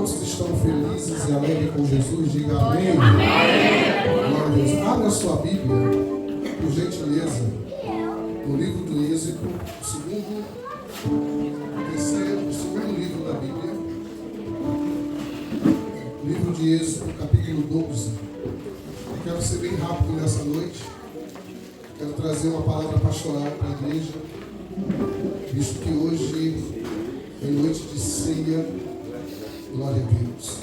Quantos estão felizes e alegres com Jesus? Diga amém. Amém. Glória a Deus. Abra a sua Bíblia, por gentileza, no livro do Êxodo, o segundo livro da Bíblia. Livro de Êxodo, capítulo 12. Eu quero ser bem rápido nessa noite. Quero trazer uma palavra pastoral para a igreja, visto que hoje é noite de ceia. Glória a Deus.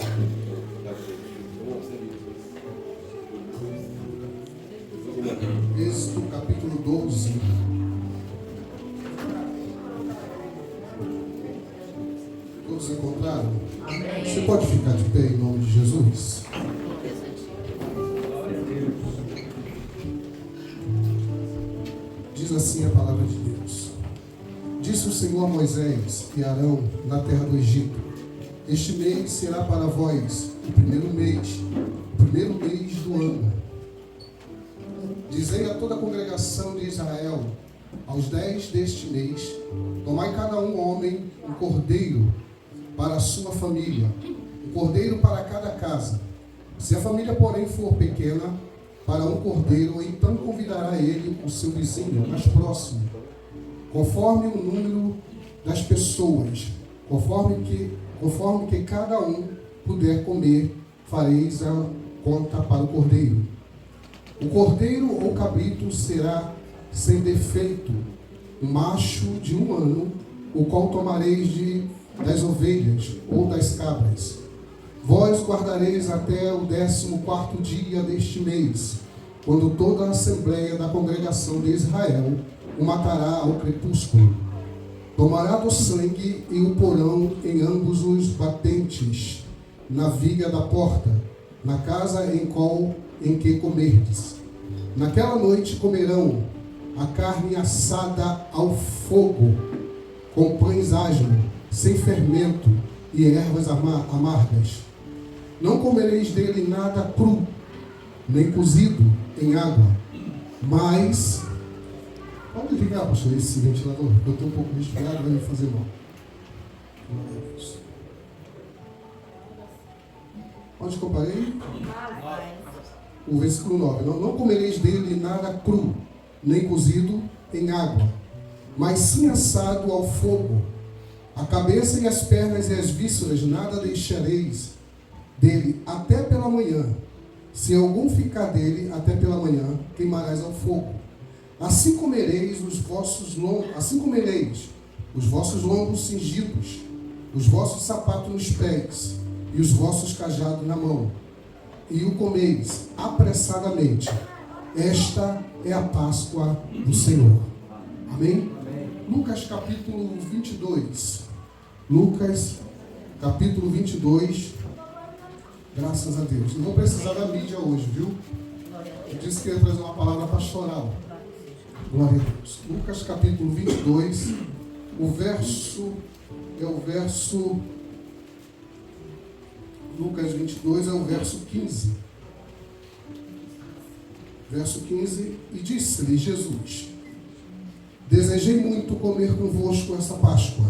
Êxodo capítulo 12. Todos encontraram? Amém. Você pode ficar de pé em nome de Jesus? Diz assim a palavra de Deus. Disse o Senhor a Moisés e Arão na terra do Egito: este mês será para vós o primeiro mês do ano. Dizei a toda a congregação de Israel: aos 10 deste mês, tomai cada um homem um cordeiro para a sua família, um cordeiro para cada casa. Se a família, porém, for pequena, para um cordeiro, então convidará ele o seu vizinho mais próximo, conforme o número das pessoas, conforme que cada um puder comer, fareis a conta para o cordeiro. O cordeiro ou cabrito será sem defeito, um macho de 1 ano, o qual tomareis das ovelhas ou das cabras. Vós guardareis até o 14º dia deste mês, quando toda a assembleia da congregação de Israel o matará ao crepúsculo. Tomará do sangue e o porão em ambos os batentes, na viga da porta, na casa em que comerdes. Naquela noite comerão a carne assada ao fogo, com pães asmos, sem fermento e ervas amargas. Não comereis dele nada cru, nem cozido em água, mas... Pode ligar, pastor, esse ventilador, porque eu estou um pouco resfriado, vai me fazer mal. Onde que eu parei? O versículo 9. Não comereis dele nada cru, nem cozido em água, mas sim assado ao fogo. A cabeça e as pernas e as vísceras nada deixareis dele até pela manhã. Se algum ficar dele até pela manhã, queimarás ao fogo. Assim comereis os vossos lombos cingidos, os vossos sapatos nos pés e os vossos cajados na mão, e o comeis apressadamente. Esta é a Páscoa do Senhor. Amém? Lucas capítulo 22. Lucas capítulo 22. Graças a Deus. Não vou precisar da mídia hoje, viu? Eu disse que ia trazer uma palavra pastoral. Glória a Deus. Lucas capítulo 22, Lucas 22 é o verso 15. Verso 15, e disse-lhe Jesus: desejei muito comer convosco essa Páscoa,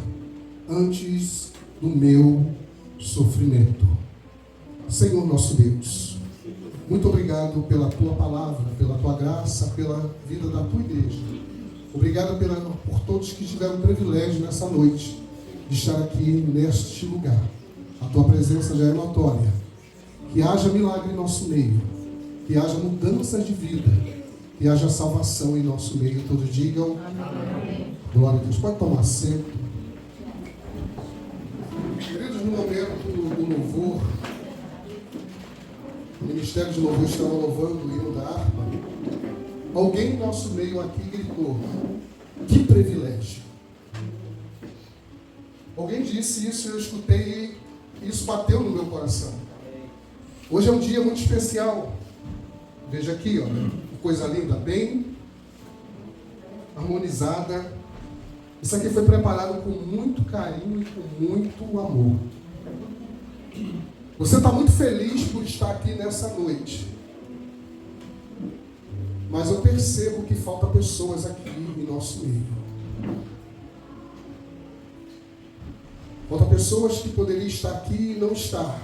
antes do meu sofrimento. Senhor nosso Deus, muito obrigado pela tua palavra, pela tua graça, pela vida da tua igreja. Obrigado por todos que tiveram o privilégio nessa noite de estar aqui neste lugar. A tua presença já é notória. Que haja milagre em nosso meio, que haja mudanças de vida, que haja salvação em nosso meio. Todos digam amém. Glória a Deus. Pode tomar assento. Queridos, no momento do louvor, o Ministério de Louvor estava louvando o hino da harpa. Alguém em nosso meio aqui gritou: que privilégio! Alguém disse isso e eu escutei e isso bateu no meu coração. Hoje é um dia muito especial. Veja aqui, ó, coisa linda, bem harmonizada. Isso aqui foi preparado com muito carinho e com muito amor. Você está muito feliz por estar aqui nessa noite. Mas eu percebo que falta pessoas aqui em nosso meio. Falta pessoas que poderiam estar aqui e não estar.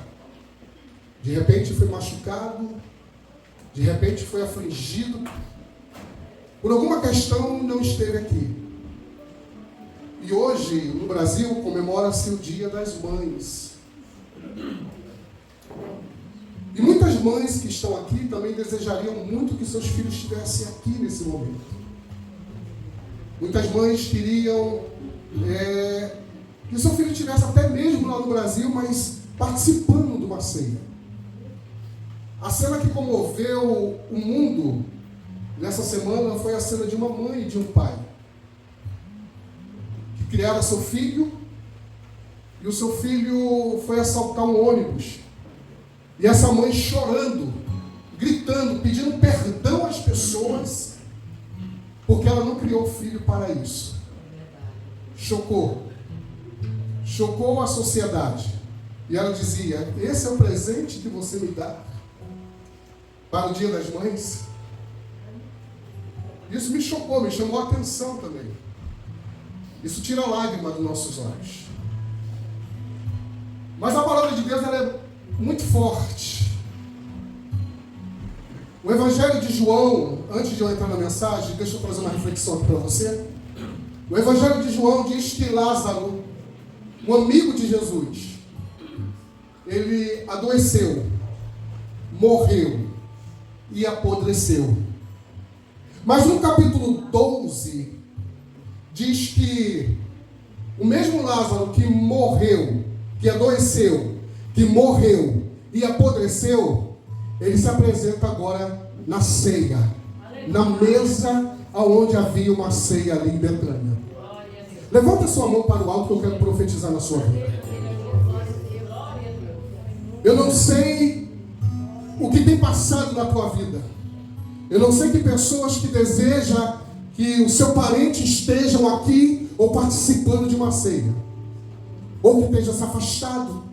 De repente foi machucado, de repente foi afligido, por alguma questão não esteve aqui. E hoje, no Brasil, comemora-se o Dia das Mães. E muitas mães que estão aqui também desejariam muito que seus filhos estivessem aqui nesse momento. Muitas mães queriam que seu filho estivesse até mesmo lá no Brasil, mas participando de uma ceia. A cena que comoveu o mundo nessa semana foi a cena de uma mãe e de um pai que criaram seu filho, e o seu filho foi assaltar um ônibus. E essa mãe chorando, gritando, pedindo perdão às pessoas, porque ela não criou o filho para isso. Chocou a sociedade. E ela dizia: esse é o presente que você me dá para o Dia das Mães? Isso me chocou, me chamou a atenção também. Isso tira a lágrima dos nossos olhos. Mas a palavra de Deus, ela é muito forte. O Evangelho de João, antes de eu entrar na mensagem, deixa eu trazer uma reflexão aqui para você. O Evangelho de João diz que Lázaro, um amigo de Jesus, ele adoeceu, morreu e apodreceu. Mas no capítulo 12, diz que o mesmo Lázaro que morreu, que adoeceu, que morreu e apodreceu, ele se apresenta agora na ceia, na mesa onde havia uma ceia ali em Betânia. Levanta sua mão para o alto que eu quero profetizar na sua vida. Eu não sei o que tem passado na tua vida. Eu não sei que pessoas que desejam que o seu parente estejam aqui ou participando de uma ceia, ou que esteja se afastado.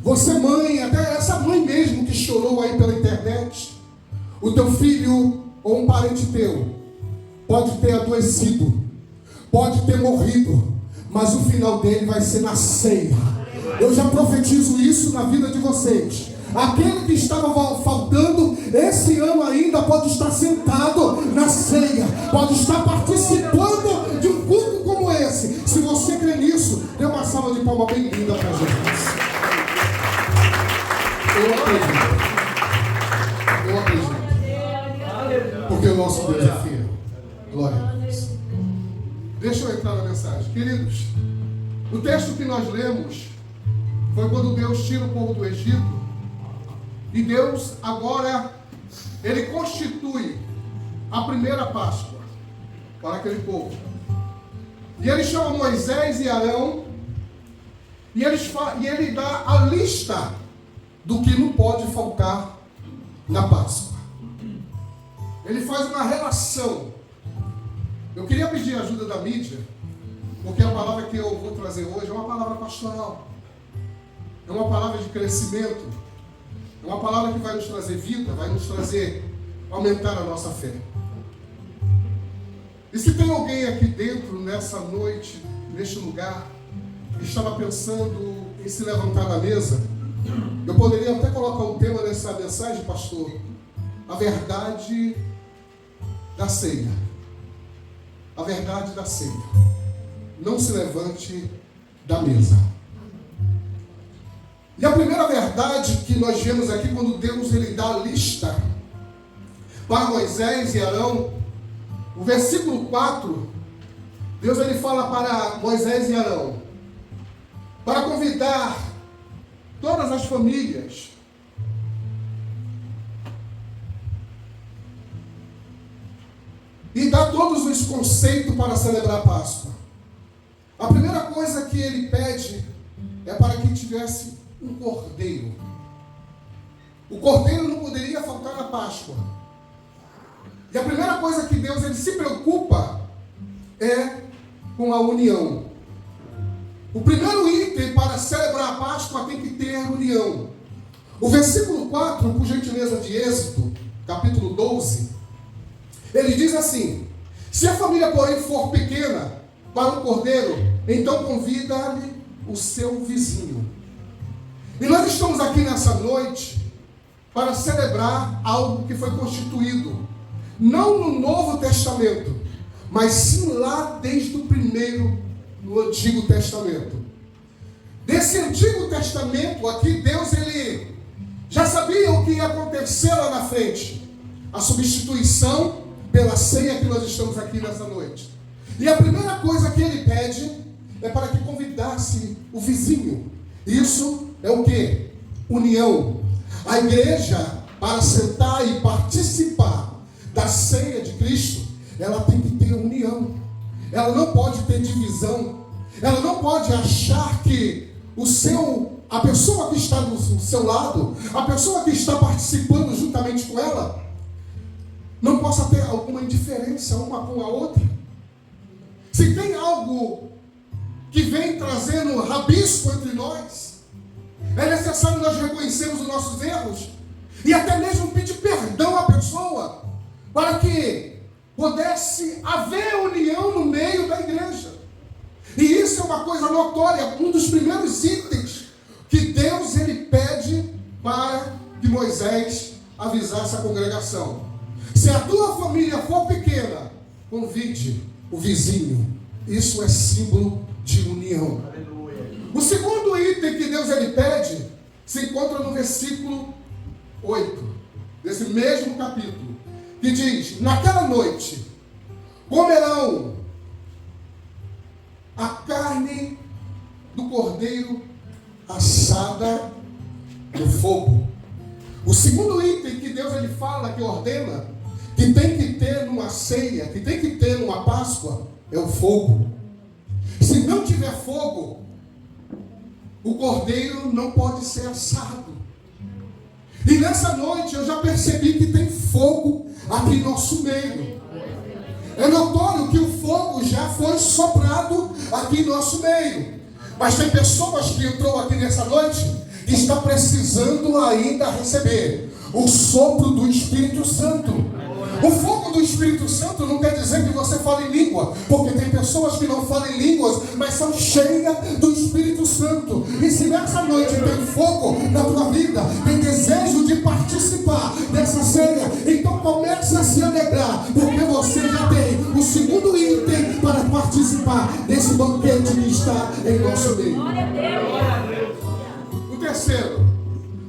Você mãe, até essa mãe mesmo que chorou aí pela internet, o teu filho ou um parente teu pode ter adoecido, pode ter morrido, mas o final dele vai ser na ceia. Eu já profetizo isso na vida de vocês. Aquele que estava faltando esse ano ainda pode estar sentado na ceia, pode estar participando de um culto como esse. Se você crê nisso, dê uma salva de palmas bem linda para a gente. Eu acredito. Porque o nosso Deus é fiel. Glória a Deus. Deixa eu entrar na mensagem. Queridos, o texto que nós lemos foi quando Deus tira o povo do Egito. E Deus agora, Ele constitui a primeira Páscoa para aquele povo. E Ele chama Moisés e Arão, e Ele dá a lista do que não pode faltar na Páscoa. Ele faz uma relação. Eu queria pedir a ajuda da mídia, porque a palavra que eu vou trazer hoje é uma palavra pastoral. É uma palavra de crescimento. É uma palavra que vai nos trazer vida, vai nos trazer, aumentar a nossa fé. E se tem alguém aqui dentro, nessa noite, neste lugar, que estava pensando em se levantar da mesa, eu poderia até colocar um tema nessa mensagem, pastor: a verdade da ceia. A verdade da ceia. Não se levante da mesa. E a primeira verdade que nós vemos aqui, quando Deus ele dá a lista para Moisés e Arão, o versículo 4, Deus ele fala para Moisés e Arão, para convidar todas as famílias e dar todos os conceitos para celebrar a Páscoa. A primeira coisa que ele pede é para que tivesse um cordeiro. O cordeiro não poderia faltar na Páscoa. E a primeira coisa que Deus ele se preocupa é com a união. O primeiro item para celebrar a Páscoa tem que ter união. O versículo 4, por gentileza, de Êxodo, capítulo 12, ele diz assim: se a família, porém, for pequena para o cordeiro, então convida-lhe o seu vizinho. E nós estamos aqui nessa noite para celebrar algo que foi constituído, não no Novo Testamento, mas sim lá desde o primeiro, no Antigo Testamento. Desse Antigo Testamento aqui, Deus ele já sabia o que ia acontecer lá na frente. A substituição pela ceia que nós estamos aqui nessa noite. E a primeira coisa que ele pede é para que convidasse o vizinho. Isso é o quê? União. A igreja, para sentar e participar da ceia de Cristo, ela tem que ter união. Ela não pode ter divisão. Ela não pode achar que a pessoa que está do seu lado, a pessoa que está participando juntamente com ela, não possa ter alguma indiferença uma com a outra. Se tem algo que vem trazendo rabisco entre nós, é necessário nós reconhecermos os nossos erros e até mesmo pedir perdão à pessoa, para que pudesse haver união no meio da igreja. E isso é uma coisa notória, um dos primeiros itens que Deus ele pede para que Moisés avisasse a congregação. Se a tua família for pequena, convide o vizinho. Isso é símbolo de união. O segundo item que Deus ele pede se encontra no versículo 8 desse mesmo capítulo, que diz: naquela noite comerão a carne do cordeiro assada no fogo. O segundo item que Deus ele fala, que ordena, que tem que ter numa ceia, que tem que ter numa Páscoa, é o fogo. Se não tiver fogo, o cordeiro não pode ser assado. E nessa noite eu já percebi que tem fogo aqui em nosso meio. É notório que o fogo já foi soprado aqui em nosso meio. Mas tem pessoas que entrou aqui nessa noite e está precisando ainda receber o sopro do Espírito Santo. O fogo do Espírito Santo não quer dizer que você fale em língua, porque tem pessoas que não falam em línguas, mas são cheias do Espírito Santo. E se nessa noite tem fogo na tua vida, tem desejo de participar dessa ceia, então comece a se alegrar, porque você já tem o segundo item para participar desse banquete que está em nosso meio.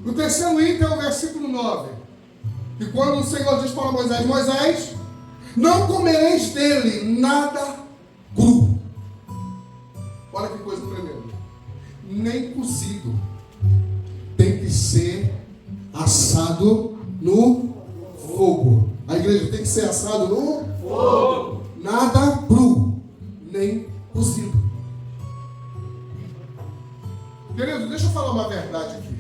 O terceiro item é o versículo 9. E quando o Senhor diz para Moisés: Moisés, não comereis dele nada cru. Olha que coisa tremenda. Nem cozido. Tem que ser assado no fogo. A igreja tem que ser assado no fogo. Nada cru, nem cozido. Querido, deixa eu falar uma verdade aqui.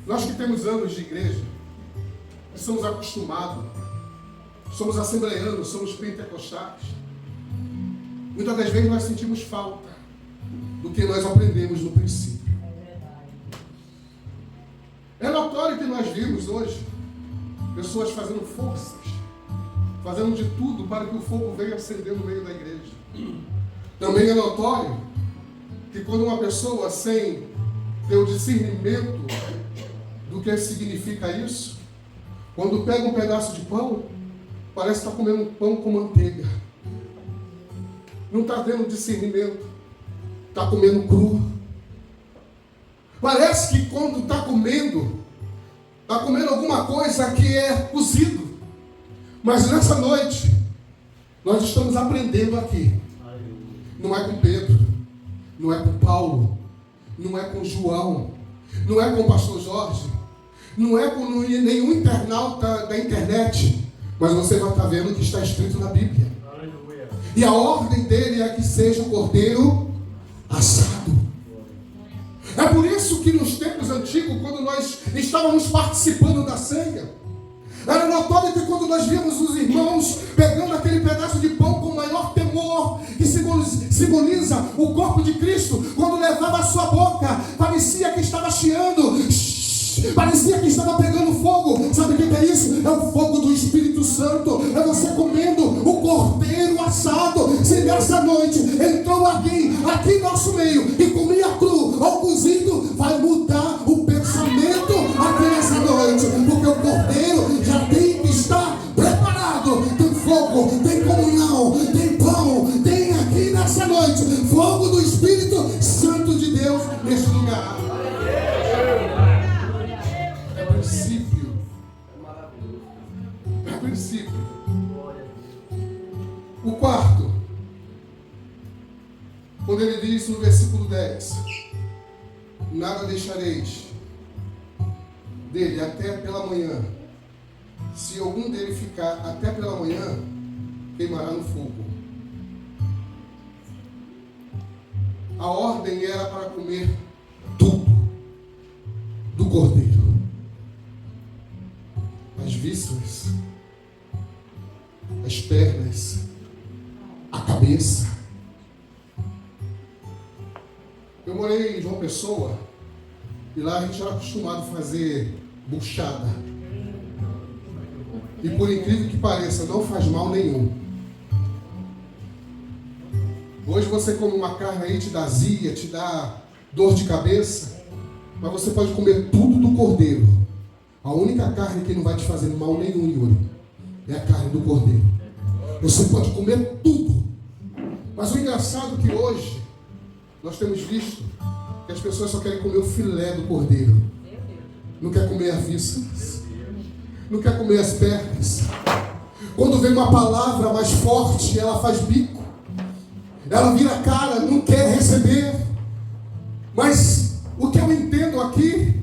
Nós que temos anos de igreja, somos acostumados, somos assembleanos, somos pentecostais. Muitas das vezes nós sentimos falta do que nós aprendemos no princípio. É notório que nós vimos hoje pessoas fazendo forças, fazendo de tudo para que o fogo venha acender no meio da igreja. Também é notório que quando uma pessoa sem ter o discernimento do que significa isso, quando pega um pedaço de pão, parece que está comendo um pão com manteiga. Não está tendo discernimento. Está comendo cru. Parece que quando está comendo alguma coisa que é cozido. Mas nessa noite, nós estamos aprendendo aqui. Não é com Pedro, não é com Paulo, não é com João, não é com o pastor Jorge, não é com nenhum internauta da internet, mas você vai estar vendo o que está escrito na Bíblia. Aleluia. E a ordem dele é que seja o cordeiro assado. É por isso que nos tempos antigos, quando nós estávamos participando da ceia, era notório que quando nós víamos os irmãos pegando aquele pedaço de pão com o maior temor, que simboliza o corpo de Cristo, quando levava a sua boca, parecia que estava chiando, parecia que estava pegando fogo. Sabe o que é isso? É o fogo do Espírito Santo. É você comendo o cordeiro assado. Se nessa noite entrou alguém aqui em nosso meio e comeu nada deixareis dele até pela manhã. Se algum dele ficar até pela manhã, queimará no fogo. A ordem era para comer tudo do cordeiro. As vísceras, as pernas, a cabeça. Eu morei em João Pessoa e lá a gente era acostumado a fazer buchada. E por incrível que pareça, não faz mal nenhum. Hoje você come uma carne aí, te dá azia, te dá dor de cabeça, mas você pode comer tudo do cordeiro. A única carne que não vai te fazer mal nenhum, Yuri, é a carne do cordeiro. Você pode comer tudo. Mas o engraçado é que hoje nós temos visto que as pessoas só querem comer o filé do cordeiro. Não quer comer as vísceras. Não quer comer as pernas. Quando vem uma palavra mais forte, ela faz bico. Ela vira a cara, não quer receber. Mas o que eu entendo aqui,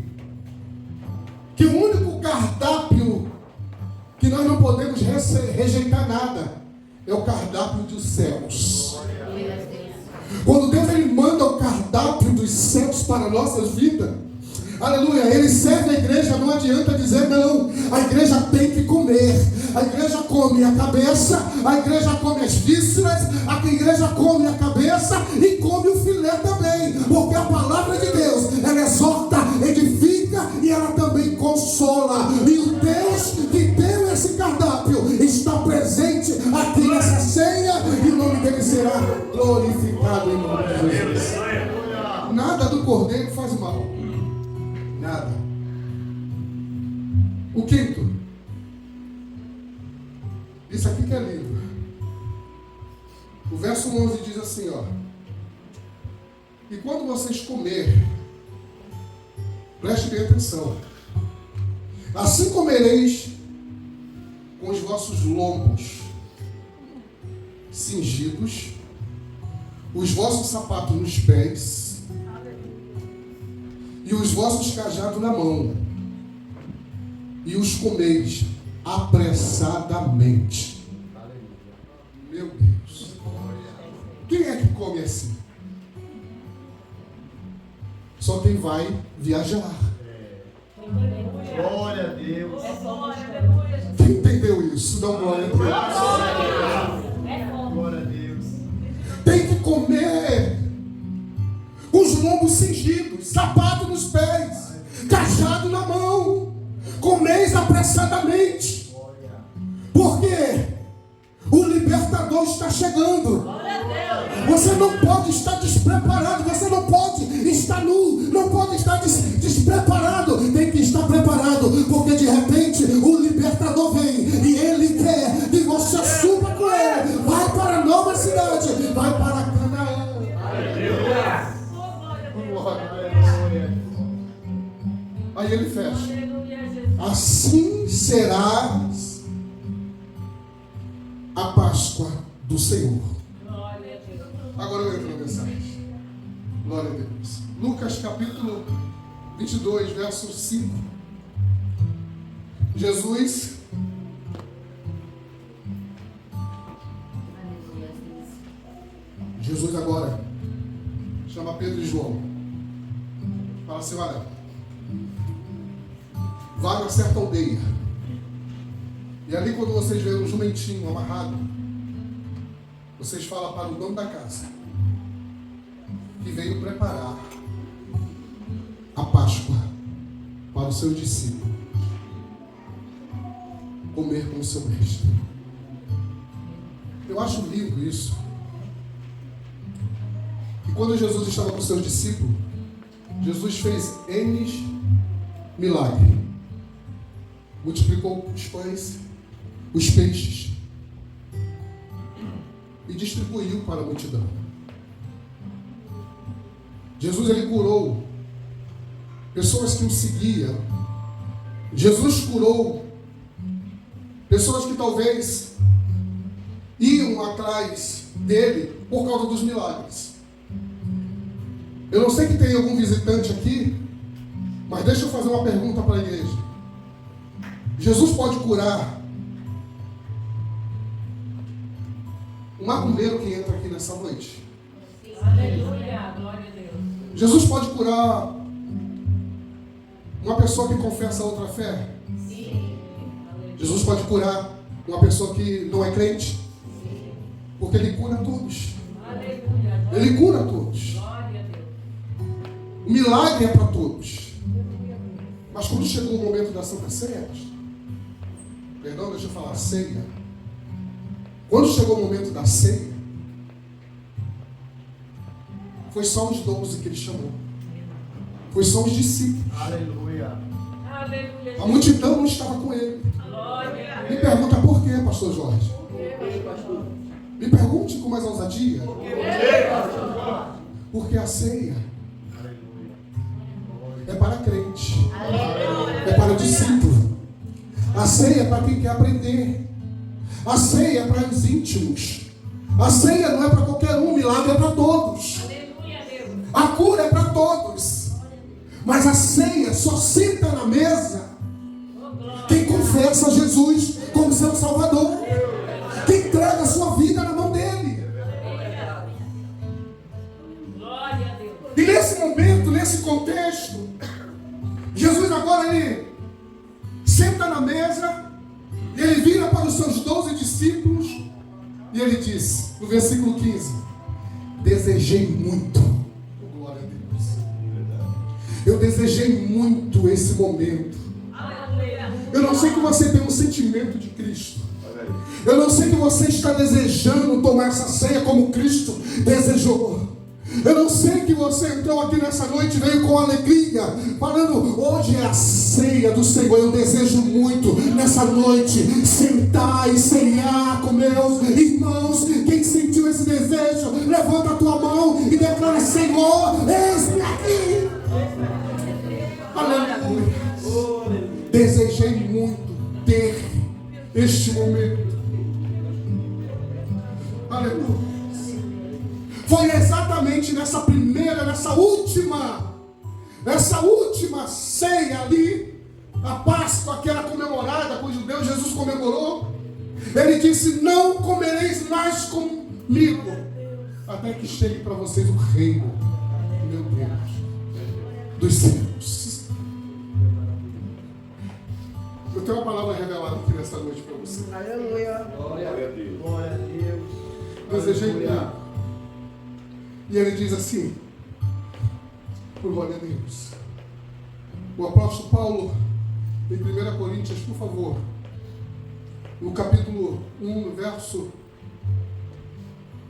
que o único cardápio que nós não podemos rejeitar nada, é o cardápio dos céus. Quando Deus ele manda o cardápio dos céus para a nossa vida, aleluia, ele serve a igreja, não adianta dizer não. A igreja tem que comer. A igreja come a cabeça, a igreja come as vísceras, a igreja come a cabeça e come o filé também. Porque a palavra de Deus, ela exorta, edifica e ela também consola. E o Deus que deu esse cardápio está presente aqui nessa ceia e o nome dele será glorificado em nome de Jesus. Nada do cordeiro faz mal. Nada. O quinto. Isso aqui que é lindo. O verso 11 diz assim, ó. E quando vocês comerem, preste bem atenção. Assim comereis com os vossos lombos cingidos, os vossos sapatos nos pés e os vossos cajados na mão, e os comeis apressadamente. Meu Deus. Quem é que come assim? Só quem vai viajar. Glória a Deus. Quem entendeu isso? Dá glória a Deus. Glória a Deus. Tem que comer com os lombos cingidos, sapato nos pés, cajado na mão. Comeis apressadamente. Porque o libertador está chegando. Você não pode estar despreparado. Você não pode estar nu. Não pode estar despreparado. Tem que estar preparado. Porque de repente o libertador vem. E ele quer que você suba com ele. Vai para a nova cidade. Vai para Canaã. Aí ele fecha. Assim será a Páscoa do Senhor. Agora eu entro na mensagem. Glória a Deus. Lucas capítulo 22, verso 5. Jesus agora chama Pedro e João. Fala assim, olha, vá a certa aldeia. E ali quando vocês verem um jumentinho amarrado, vocês falam para o dono da casa que veio preparar a Páscoa para o seu discípulo comer com o seu mestre. Eu acho lindo isso. E quando Jesus estava com os seus discípulos, Jesus fez N milagres. Multiplicou os pães, os peixes e distribuiu para a multidão. Jesus ele curou pessoas que o seguiam. Jesus curou pessoas que talvez iam atrás dele por causa dos milagres. Eu não sei que tem algum visitante aqui, mas deixa eu fazer uma pergunta para a igreja. Jesus pode curar um macumbeiro que entra aqui nessa noite? Aleluia, glória a Deus. Jesus pode curar uma pessoa que confessa a outra fé? Sim. Jesus pode curar uma pessoa que não é crente? Sim. Porque Ele cura todos. Aleluia. Ele cura todos. Glória a Deus. O milagre é para todos. Mas quando chegou o momento da Santa Ceia, perdão, deixa eu falar, ceia. Quando chegou o momento da ceia, foi só os 12 que Ele chamou. Foi só os discípulos. Aleluia. Aleluia. A multidão não estava com Ele. Glória. Me pergunta por quê, pastor Jorge? Pastor. Me pergunte com mais ousadia. Pastor. Porque a ceia Aleluia. é para crente. Aleluia. É para o discípulo. A ceia é para quem quer aprender. A ceia é para os íntimos. A ceia não é para qualquer um, o milagre é para todos. Aleluia, Deus. A cura é para todos. Mas a ceia só senta na mesa Oh, glória. quem confessa Jesus como seu Salvador. Quem entrega a sua vida na mão dele. Glória a Deus. E nesse momento, nesse contexto, Jesus agora ele senta na mesa, e ele vira para os seus 12 discípulos e ele diz, no versículo 15: desejei muito, glória a Deus, eu desejei muito esse momento. Aleluia. Eu não sei que você tem um sentimento de Cristo. Eu não sei que você está desejando tomar essa ceia como Cristo desejou. Eu não sei que você entrou aqui nessa noite e veio com alegria, falando, hoje é a ceia do Senhor. Eu desejo muito nessa noite sentar e ceiar com meus irmãos. Quem sentiu esse desejo, levanta a tua mão e declara, Senhor, eis-me aqui. Aleluia. Desejei muito ter este momento. Aleluia. Foi exatamente nessa última ceia ali, a Páscoa que era comemorada com os judeus, Jesus comemorou. Ele disse, não comereis mais comigo, até que chegue para vocês o reino, meu Deus, dos céus. Eu tenho uma palavra revelada aqui nessa noite para você. Aleluia. Glória a Deus. Glória a Deus. Desejei muito. E ele diz assim, por glória a Deus. O apóstolo Paulo, em 1 Coríntios, por favor, no capítulo 1, no verso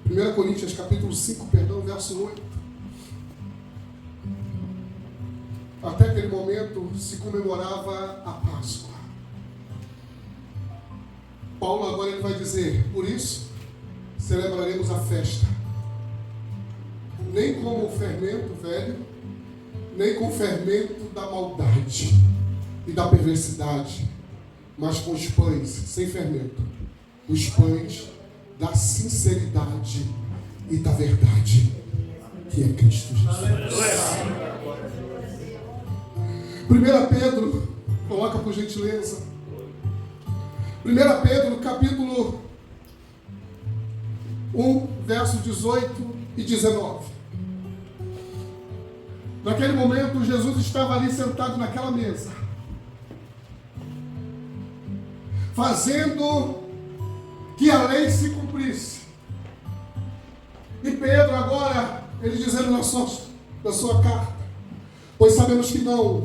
1 Coríntios, capítulo 5, perdão, verso 8. Até aquele momento se comemorava a Páscoa. Paulo agora ele vai dizer, por isso celebraremos a festa, nem com o fermento velho, nem com o fermento da maldade e da perversidade, mas com os pães sem fermento, os pães da sinceridade e da verdade, que é Cristo Jesus. 1 Pedro, coloca por gentileza, 1 Pedro capítulo 1, verso 18 e 19. Naquele momento, Jesus estava ali sentado naquela mesa, fazendo que a lei se cumprisse. E Pedro agora, ele dizendo na sua carta, pois sabemos que não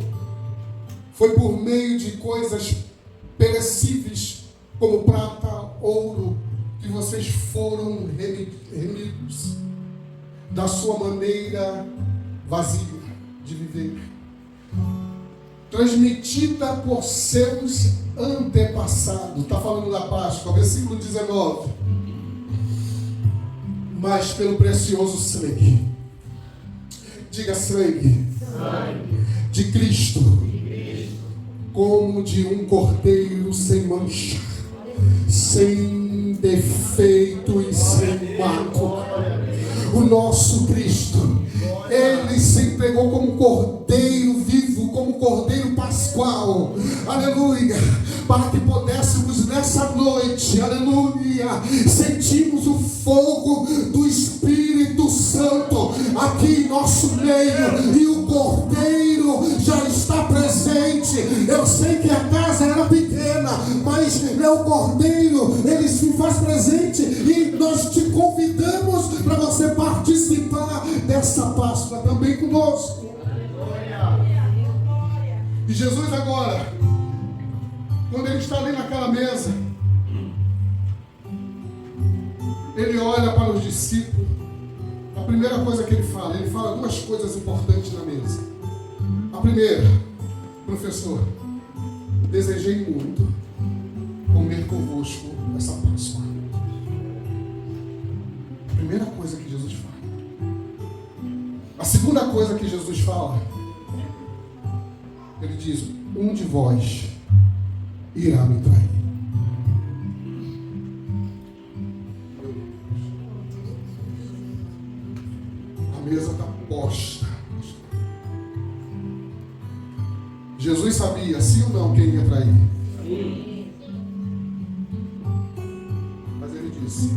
foi por meio de coisas perecíveis, como prata, ouro, que vocês foram remidos da sua maneira vazia de viver, transmitida por seus antepassados. Está falando da Páscoa, versículo 19. Mas pelo precioso sangue, diga sangue, de Cristo, como de um cordeiro sem mancha, sem defeito e sem mácula. O nosso Cristo, Ele se entregou como cordeiro vivo, como cordeiro pascual, aleluia, para que pudéssemos nessa noite, aleluia, sentirmos o fogo do Espírito Santo aqui em nosso meio, e o cordeiro já está presente. Eu sei que a casa era pequena, mas o cordeiro, ele se faz presente, e nós te convidamos para você participar dessa Páscoa também conosco. E Jesus agora, quando ele está ali naquela mesa, ele olha para os discípulos. A primeira coisa que ele fala duas coisas importantes na mesa. A primeira: professor, desejei muito comer convosco essa Páscoa. A primeira coisa que Jesus fala. A segunda coisa que Jesus fala, ele diz: um de vós irá me trair. A mesa está posta. Jesus sabia, sim ou não, quem ia trair. Mas ele disse: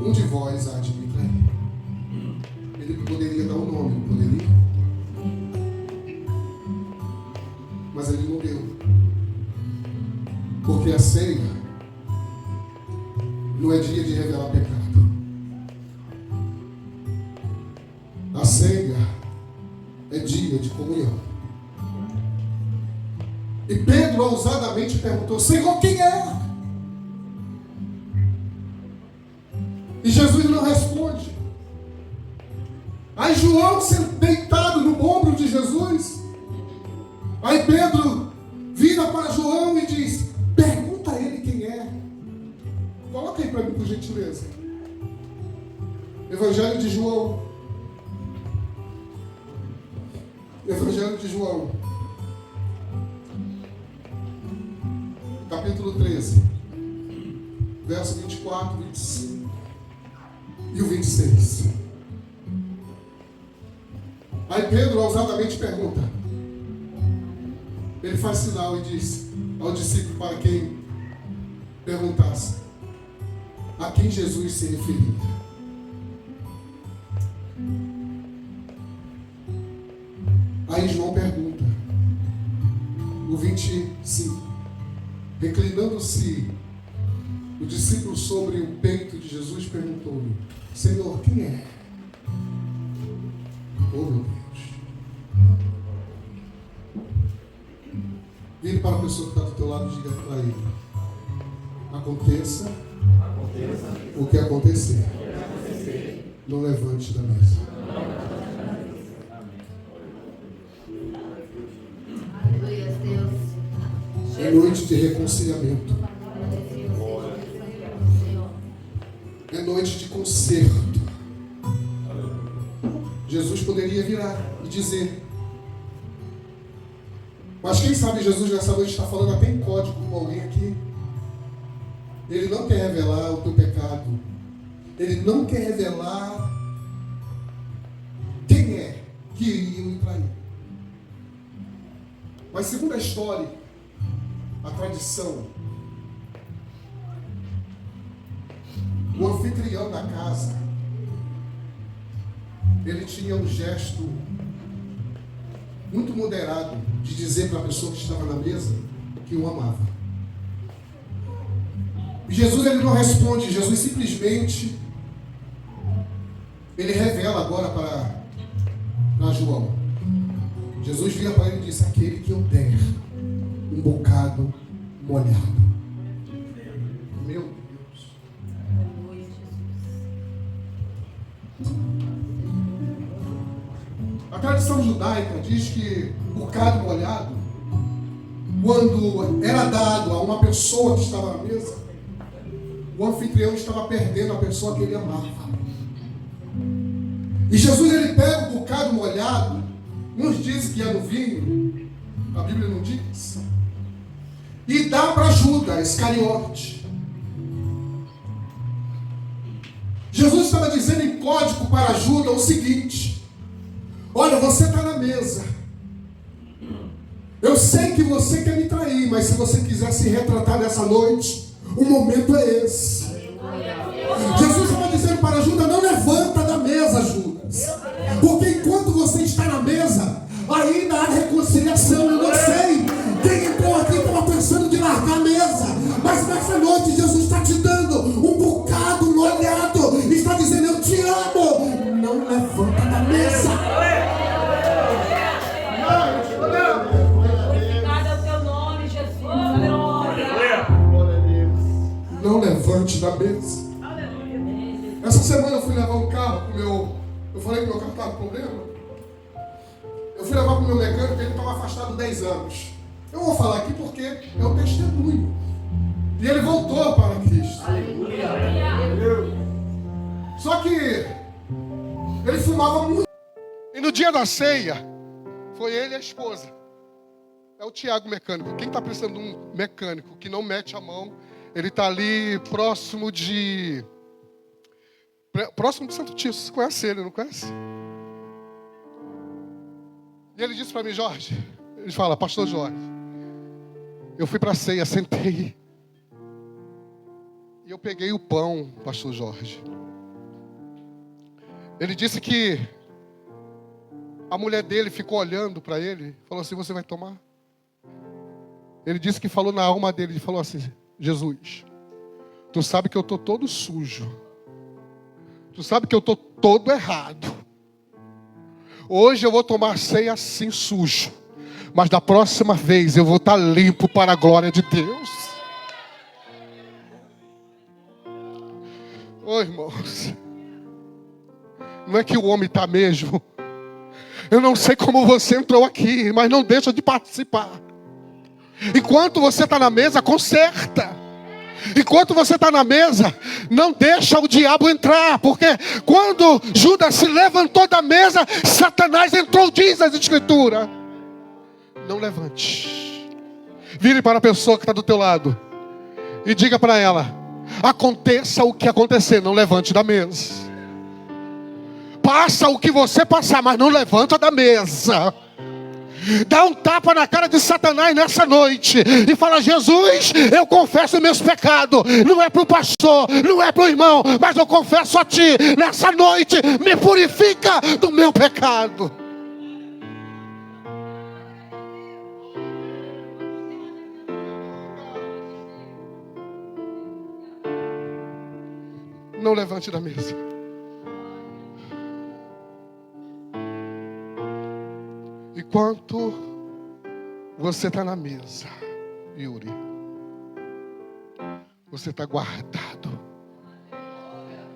um de vós há de me trair. Ele poderia dar um nome, não poderia? Mas ele não deu. Porque a ceia não é dia de revelar pecado. A ceia é dia de comunhão. E Pedro ousadamente perguntou: Senhor, quem é? E Jesus não responde. Aí João deitado no ombro de Jesus. Aí Pedro vira para João e diz: pergunta a ele quem é. Coloca aí para mim, por gentileza. Evangelho de João. Evangelho de João, capítulo 13, verso 24, 25 e o 26. Aí Pedro ousadamente pergunta. Ele faz sinal e diz ao discípulo para quem perguntasse a quem Jesus se referia. Aí João pergunta, no 25, reclinando-se o discípulo sobre o peito de Jesus, perguntou-lhe: Senhor, quem é? Oh, meu Deus. Vire para a pessoa que está do teu lado e diga para ele: aconteça o que acontecer, não levante da mesa. É noite de reconciliamento. É noite de conserto. Jesus poderia virar e dizer, mas quem sabe Jesus nessa noite está falando até em código com alguém aqui. Ele não quer revelar o teu pecado. Ele não quer revelar quem é que iria o trair. Mas segundo a história, a tradição, o anfitrião da casa, ele tinha um gesto muito moderado de dizer para a pessoa que estava na mesa que o amava. E Jesus, ele não responde. Jesus simplesmente, ele revela agora para João. Jesus vira para ele e diz: aquele que eu der um bocado molhado. Meu Deus. A tradição judaica diz que bocado molhado, quando era dado a uma pessoa que estava na mesa, o anfitrião estava perdendo a pessoa que ele amava. E Jesus, ele pega o bocado molhado. Uns dizem que é no vinho, a Bíblia não diz, e dá para Judas Iscariote. Jesus estava dizendo em código para Judas o seguinte: Olha, você está na mesa. Eu sei que você quer me trair, mas se você quiser se retratar nessa noite, o momento é esse. Jesus estava dizendo para Judas: não levanta da mesa, Judas. Porque enquanto você está na mesa, ainda há reconciliação. Eu não sei quem entrou aqui estava pensando de largar a mesa, mas nessa noite Jesus está te dando um bocado molhado, está dizendo: eu te amo. Não levanta da mesa. Glorificado é o teu nome, Jesus. Glória. Glória a Deus. Não levante da mesa. Essa semana eu fui levar um carro pro meu... Eu falei que meu carro estava com problema. Eu fui levar para o meu mecânico, ele estava afastado 10 anos. Eu vou falar aqui porque é o testemunho. E ele voltou para Cristo. Aleluia. Só que ele fumava muito. E no dia da ceia, foi ele e a esposa. É o Tiago mecânico. Quem está precisando de um mecânico que não mete a mão, ele está ali próximo de Santo Tício. Você conhece ele, não conhece? E ele disse para mim: Jorge, ele fala: pastor Jorge, eu fui para a ceia, sentei, e eu peguei o pão, pastor Jorge. Ele disse que a mulher dele ficou olhando para ele, falou assim: você vai tomar? Ele disse que falou na alma dele, ele falou assim: Jesus, tu sabe que eu estou todo sujo. Tu sabe que eu estou todo errado. Hoje eu vou tomar ceia assim sujo. Mas da próxima vez eu vou estar limpo para a glória de Deus. Ô irmãos, não é que o homem está mesmo. Eu não sei como você entrou aqui, mas não deixa de participar. Enquanto você está na mesa, conserta. Enquanto você está na mesa, não deixa o diabo entrar. Porque quando Judas se levantou da mesa, Satanás entrou, diz as escrituras. Não levante. Vire para a pessoa que está do teu lado e diga para ela: aconteça o que acontecer, não levante da mesa. Passa o que você passar, mas não levanta da mesa. Dá um tapa na cara de Satanás nessa noite e fala: Jesus, eu confesso meus pecados. Não é para o pastor, não é para o irmão, mas eu confesso a ti. Nessa noite, me purifica do meu pecado. Não levante da mesa. Enquanto você está na mesa, Yuri, você está guardado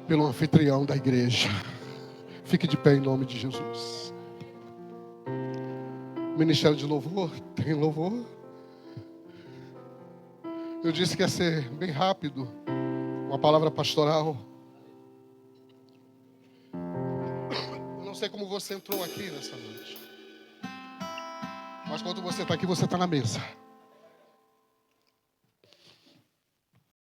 pelo anfitrião da igreja. Fique de pé em nome de Jesus. Ministério de louvor, tem louvor. Eu disse que ia ser bem rápido, uma palavra pastoral. Eu não sei como você entrou aqui nessa noite. Mas quando você está aqui, você está na mesa.